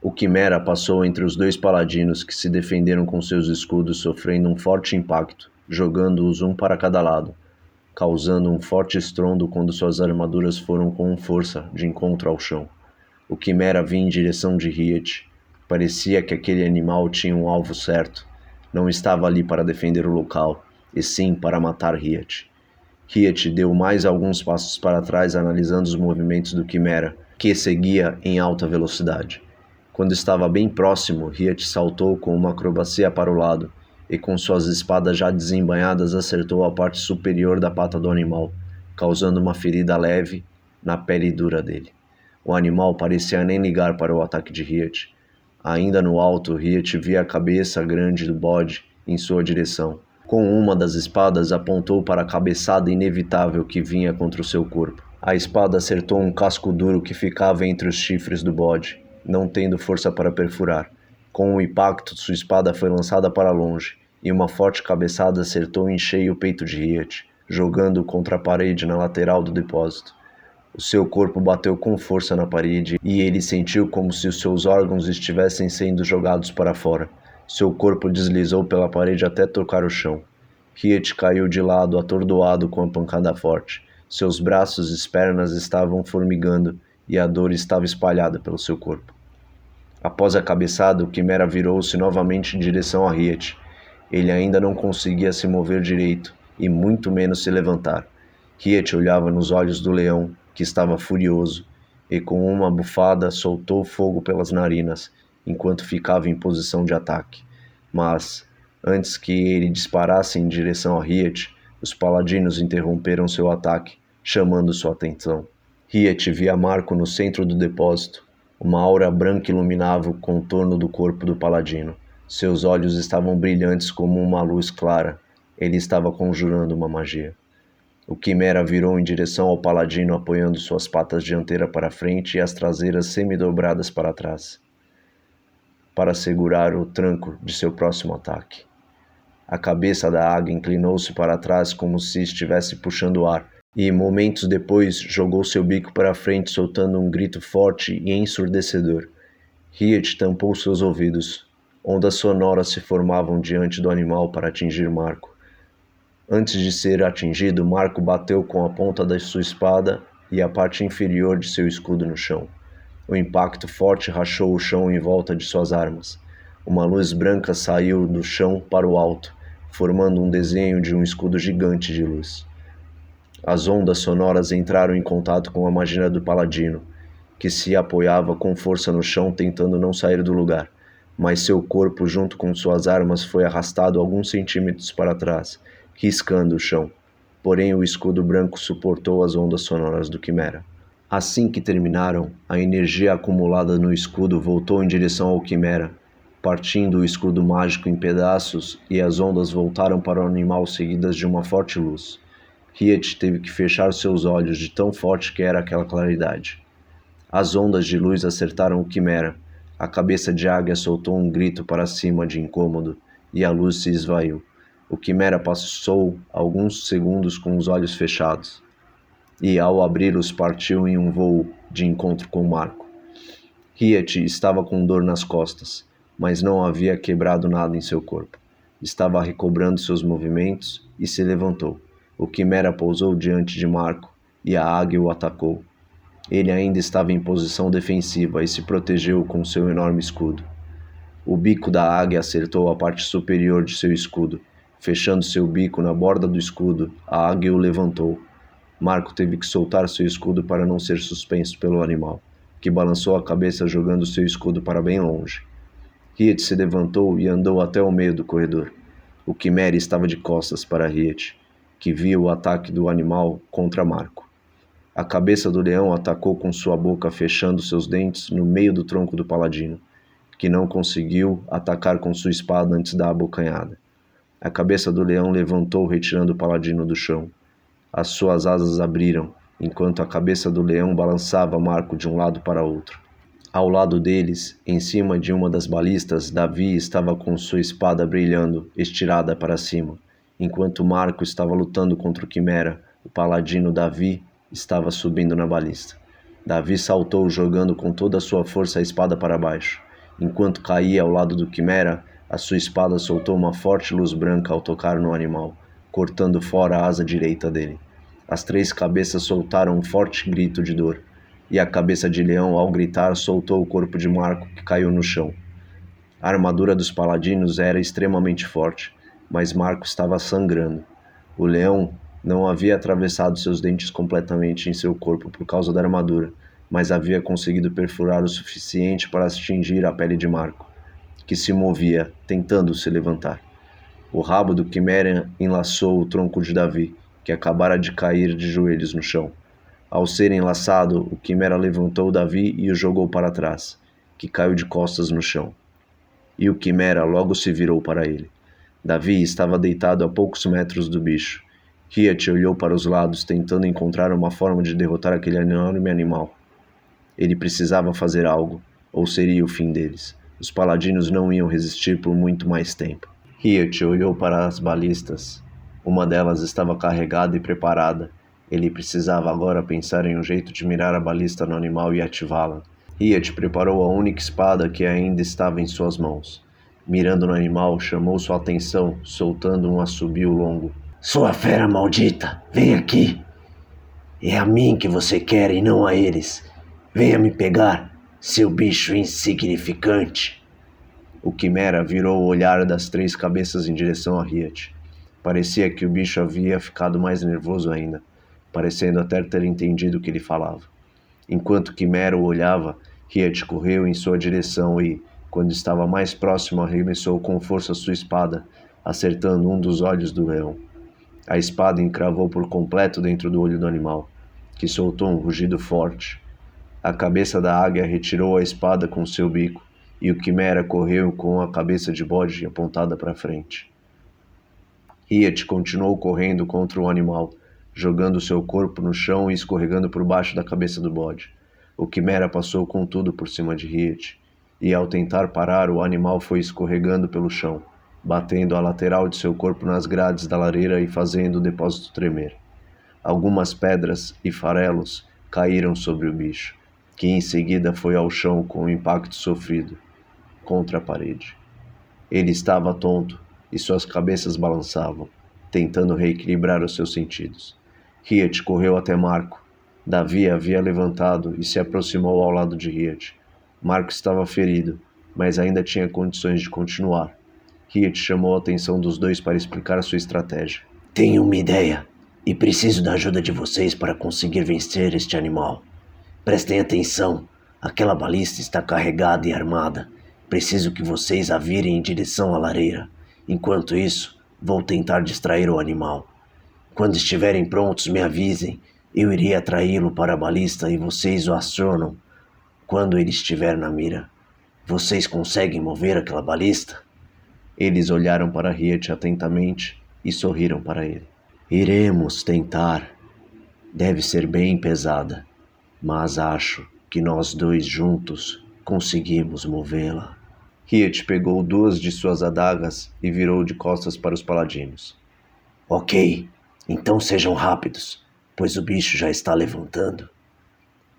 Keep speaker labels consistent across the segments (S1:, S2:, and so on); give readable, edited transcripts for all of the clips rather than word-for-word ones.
S1: O Quimera passou entre os dois paladinos que se defenderam com seus escudos, sofrendo um forte impacto, jogando-os um para cada lado, causando um forte estrondo quando suas armaduras foram com força de encontro ao chão. O Quimera vinha em direção de Riet. Parecia que aquele animal tinha um alvo certo. Não estava ali para defender o local, e sim para matar Riet. Riet deu mais alguns passos para trás, analisando os movimentos do Quimera, que seguia em alta velocidade. Quando estava bem próximo, Riet saltou com uma acrobacia para o lado, e com suas espadas já desembainhadas acertou a parte superior da pata do animal, causando uma ferida leve na pele dura dele. O animal parecia nem ligar para o ataque de Riet. Ainda no alto, Riet via a cabeça grande do bode em sua direção. Com uma das espadas, apontou para a cabeçada inevitável que vinha contra o seu corpo. A espada acertou um casco duro que ficava entre os chifres do bode, não tendo força para perfurar. Com o impacto, sua espada foi lançada para longe, e uma forte cabeçada acertou em cheio o peito de Riet, jogando-o contra a parede na lateral do depósito. O seu corpo bateu com força na parede e ele sentiu como se os seus órgãos estivessem sendo jogados para fora. Seu corpo deslizou pela parede até tocar o chão. Riet caiu de lado, atordoado com a pancada forte. Seus braços e pernas estavam formigando e a dor estava espalhada pelo seu corpo. Após a cabeçada, o Quimera virou-se novamente em direção a Riet. Ele ainda não conseguia se mover direito e muito menos se levantar. Riet olhava nos olhos do leão, que estava furioso, e com uma bufada soltou fogo pelas narinas, enquanto ficava em posição de ataque. Mas, antes que ele disparasse em direção a Riet, os paladinos interromperam seu ataque, chamando sua atenção. Riet via Marco no centro do depósito. Uma aura branca iluminava o contorno do corpo do paladino. Seus olhos estavam brilhantes como uma luz clara. Ele estava conjurando uma magia. O Quimera virou em direção ao paladino, apoiando suas patas dianteiras para frente e as traseiras semidobradas para trás, para segurar o tranco de seu próximo ataque. A cabeça da águia inclinou-se para trás como se estivesse puxando ar, e momentos depois jogou seu bico para frente, soltando um grito forte e ensurdecedor. Riet tampou seus ouvidos. Ondas sonoras se formavam diante do animal para atingir Marco. Antes de ser atingido, Marco bateu com a ponta da sua espada e a parte inferior de seu escudo no chão. O impacto forte rachou o chão em volta de suas armas. Uma luz branca saiu do chão para o alto, formando um desenho de um escudo gigante de luz. As ondas sonoras entraram em contato com a magia do paladino, que se apoiava com força no chão, tentando não sair do lugar. Mas seu corpo, junto com suas armas, foi arrastado alguns centímetros para trás, riscando o chão. Porém, o escudo branco suportou as ondas sonoras do Quimera. Assim que terminaram, a energia acumulada no escudo voltou em direção ao Quimera, partindo o escudo mágico em pedaços, e as ondas voltaram para o animal seguidas de uma forte luz. Riet teve que fechar seus olhos de tão forte que era aquela claridade. As ondas de luz acertaram o Quimera. A cabeça de águia soltou um grito para cima de incômodo, e a luz se esvaiu. O Quimera passou alguns segundos com os olhos fechados, e ao abri-los partiu em um voo de encontro com Marco. Riet estava com dor nas costas, mas não havia quebrado nada em seu corpo. Estava recobrando seus movimentos e se levantou. O Quimera pousou diante de Marco, e a águia o atacou. Ele ainda estava em posição defensiva e se protegeu com seu enorme escudo. O bico da águia acertou a parte superior de seu escudo. Fechando seu bico na borda do escudo, a águia o levantou. Marco teve que soltar seu escudo para não ser suspenso pelo animal, que balançou a cabeça jogando seu escudo para bem longe. Riet se levantou e andou até o meio do corredor. O Quimera estava de costas para Riet, que via o ataque do animal contra Marco. A cabeça do leão atacou com sua boca, fechando seus dentes no meio do tronco do paladino, que não conseguiu atacar com sua espada antes da abocanhada. A cabeça do leão levantou, retirando o paladino do chão. As suas asas abriram, enquanto a cabeça do leão balançava Marco de um lado para outro. Ao lado deles, em cima de uma das balistas, Davi estava com sua espada brilhando, estirada para cima. Enquanto Marco estava lutando contra o Quimera, o paladino Davi estava subindo na balista. Davi saltou, jogando com toda a sua força a espada para baixo. Enquanto caía ao lado do Quimera, a sua espada soltou uma forte luz branca ao tocar no animal, cortando fora a asa direita dele. As 3 cabeças soltaram um forte grito de dor, e a cabeça de leão, ao gritar, soltou o corpo de Marco, que caiu no chão. A armadura dos paladinos era extremamente forte, mas Marco estava sangrando. O leão não havia atravessado seus dentes completamente em seu corpo por causa da armadura, mas havia conseguido perfurar o suficiente para atingir a pele de Marco, que se movia, tentando se levantar. O rabo do Quimera enlaçou o tronco de Davi, que acabara de cair de joelhos no chão. Ao ser enlaçado, o Quimera levantou Davi e o jogou para trás, que caiu de costas no chão. E o Quimera logo se virou para ele. Davi estava deitado a poucos metros do bicho. Riet olhou para os lados, tentando encontrar uma forma de derrotar aquele enorme animal. Ele precisava fazer algo, ou seria o fim deles. Os paladinos não iam resistir por muito mais tempo. Riet olhou para as balistas. Uma delas estava carregada e preparada. Ele precisava agora pensar em um jeito de mirar a balista no animal e ativá-la. Riet preparou a única espada que ainda estava em suas mãos. Mirando no animal, chamou sua atenção, soltando um assobio longo.
S2: Sua fera maldita, vem aqui! É a mim que você quer e não a eles. Venha me pegar, seu bicho insignificante.
S1: O Quimera virou o olhar das 3 cabeças em direção a Riet. Parecia que o bicho havia ficado mais nervoso ainda, parecendo até ter entendido o que ele falava. Enquanto Quimera o olhava, Riet correu em sua direção e, quando estava mais próximo, arremessou com força sua espada, acertando um dos olhos do leão. A espada encravou por completo dentro do olho do animal, que soltou um rugido forte. A cabeça da águia retirou a espada com seu bico, e o Quimera correu com a cabeça de bode apontada para frente. Riet continuou correndo contra o animal, jogando seu corpo no chão e escorregando por baixo da cabeça do bode. O Quimera passou com tudo por cima de Riet, e ao tentar parar, o animal foi escorregando pelo chão, batendo a lateral de seu corpo nas grades da lareira e fazendo o depósito tremer. Algumas pedras e farelos caíram sobre o bicho, que em seguida foi ao chão com o impacto sofrido contra a parede. Ele estava tonto e suas cabeças balançavam, tentando reequilibrar os seus sentidos. Riet correu até Marco. Davi havia levantado e se aproximou ao lado de Riet. Marco estava ferido, mas ainda tinha condições de continuar. Riet chamou a atenção dos dois para explicar sua estratégia.
S2: Tenho uma ideia, e preciso da ajuda de vocês para conseguir vencer este animal. Prestem atenção, aquela balista está carregada e armada. Preciso que vocês a virem em direção à lareira. Enquanto isso, vou tentar distrair o animal. Quando estiverem prontos, me avisem. Eu irei atraí-lo para a balista e vocês o acionam quando ele estiver na mira. Vocês conseguem mover aquela balista?
S1: Eles olharam para Riet atentamente e sorriram para ele.
S2: Iremos tentar. Deve ser bem pesada, mas acho que nós dois juntos conseguimos movê-la.
S1: Riet pegou 2 de suas adagas e virou de costas para os paladinos.
S2: Ok, então sejam rápidos, pois o bicho já está levantando.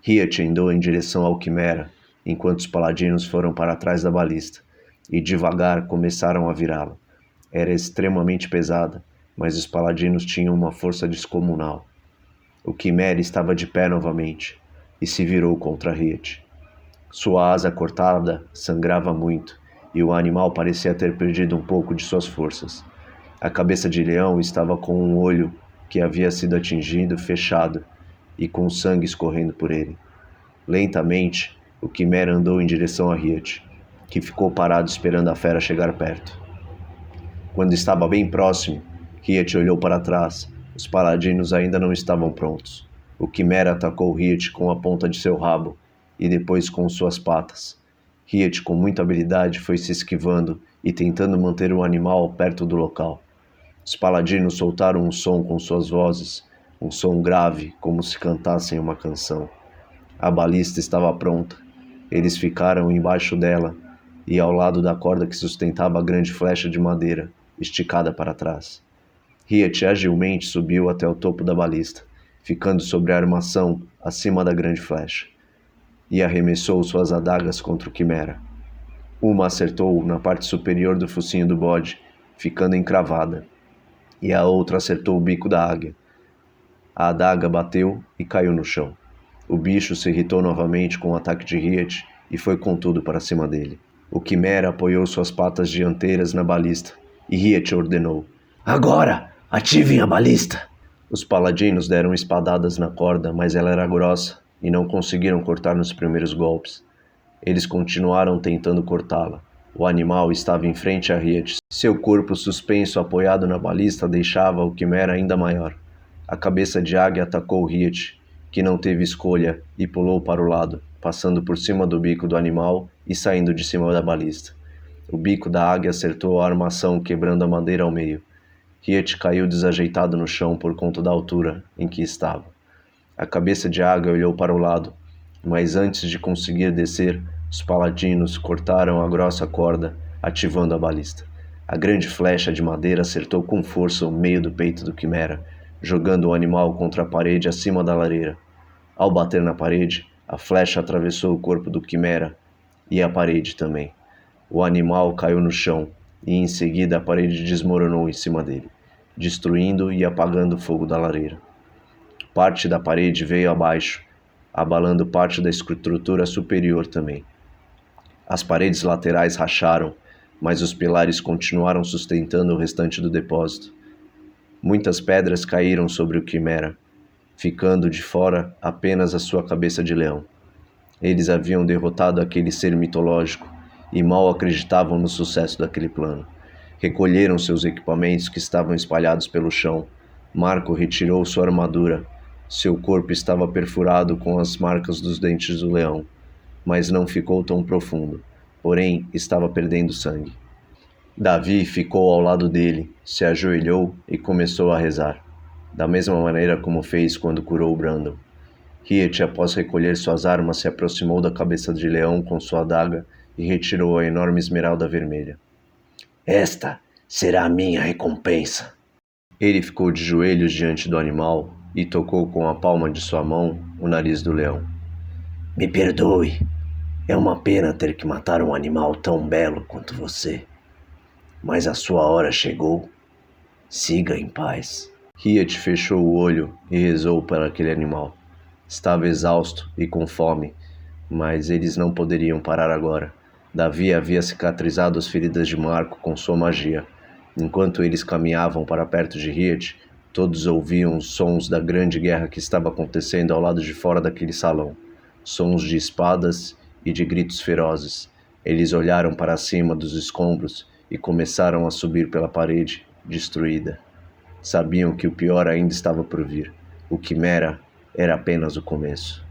S1: Riet andou em direção ao Quimera, enquanto os paladinos foram para trás da balista, e devagar começaram a virá-la. Era extremamente pesada, mas os paladinos tinham uma força descomunal. O Quimera estava de pé novamente, e se virou contra Riet. Sua asa cortada sangrava muito, e o animal parecia ter perdido um pouco de suas forças. A cabeça de leão estava com um olho que havia sido atingido fechado, e com sangue escorrendo por ele. Lentamente, o Quimera andou em direção a Riet, que ficou parado esperando a fera chegar perto. Quando estava bem próximo, Riet olhou para trás. Os paladinos ainda não estavam prontos. O Quimera atacou Riet com a ponta de seu rabo, e depois com suas patas. Riet, com muita habilidade, foi se esquivando e tentando manter o animal perto do local. Os paladinos soltaram um som com suas vozes, um som grave, como se cantassem uma canção. A balista estava pronta. Eles ficaram embaixo dela e ao lado da corda que sustentava a grande flecha de madeira, esticada para trás. Riet agilmente subiu até o topo da balista, ficando sobre a armação acima da grande flecha, e arremessou suas adagas contra o Quimera. Uma acertou na parte superior do focinho do bode, ficando encravada, e a outra acertou o bico da águia. A adaga bateu e caiu no chão. O bicho se irritou novamente com o ataque de Riet e foi com tudo para cima dele. O quimera apoiou suas patas dianteiras na balista e Riet ordenou:
S2: Agora, ativem a balista!
S1: Os paladinos deram espadadas na corda, mas ela era grossa e não conseguiram cortar nos primeiros golpes. Eles continuaram tentando cortá-la. O animal estava em frente a Riet. Seu corpo suspenso apoiado na balista deixava o quimera ainda maior. A cabeça de águia atacou Riet, que não teve escolha e pulou para o lado, passando por cima do bico do animal e saindo de cima da balista. O bico da águia acertou a armação, quebrando a madeira ao meio. Riet caiu desajeitado no chão por conta da altura em que estava. A cabeça de águia olhou para o lado, mas antes de conseguir descer, os paladinos cortaram a grossa corda, ativando a balista. A grande flecha de madeira acertou com força o meio do peito do quimera, jogando o animal contra a parede acima da lareira. Ao bater na parede, a flecha atravessou o corpo do quimera e a parede também. O animal caiu no chão e em seguida a parede desmoronou em cima dele, destruindo e apagando o fogo da lareira. Parte da parede veio abaixo, abalando parte da estrutura superior também. As paredes laterais racharam, mas os pilares continuaram sustentando o restante do depósito. Muitas pedras caíram sobre o quimera, ficando de fora apenas a sua cabeça de leão. Eles haviam derrotado aquele ser mitológico e mal acreditavam no sucesso daquele plano. Recolheram seus equipamentos que estavam espalhados pelo chão. Marco retirou sua armadura. Seu corpo estava perfurado com as marcas dos dentes do leão, mas não ficou tão profundo, porém estava perdendo sangue. Davi ficou ao lado dele, se ajoelhou e começou a rezar, da mesma maneira como fez quando curou Brandon. Riet, após recolher suas armas, se aproximou da cabeça de leão com sua adaga e retirou a enorme esmeralda vermelha.
S2: Esta será a minha recompensa.
S1: Ele ficou de joelhos diante do animal e tocou com a palma de sua mão o nariz do leão.
S2: Me perdoe. É uma pena ter que matar um animal tão belo quanto você. Mas a sua hora chegou. Siga em paz.
S1: Riet fechou o olho e rezou para aquele animal. Estava exausto e com fome, mas eles não poderiam parar agora. Davi havia cicatrizado as feridas de Marco com sua magia. Enquanto eles caminhavam para perto de Riet, todos ouviam os sons da grande guerra que estava acontecendo ao lado de fora daquele salão. Sons de espadas e de gritos ferozes. Eles olharam para cima dos escombros e começaram a subir pela parede, destruída. Sabiam que o pior ainda estava por vir. O quimera era apenas o começo.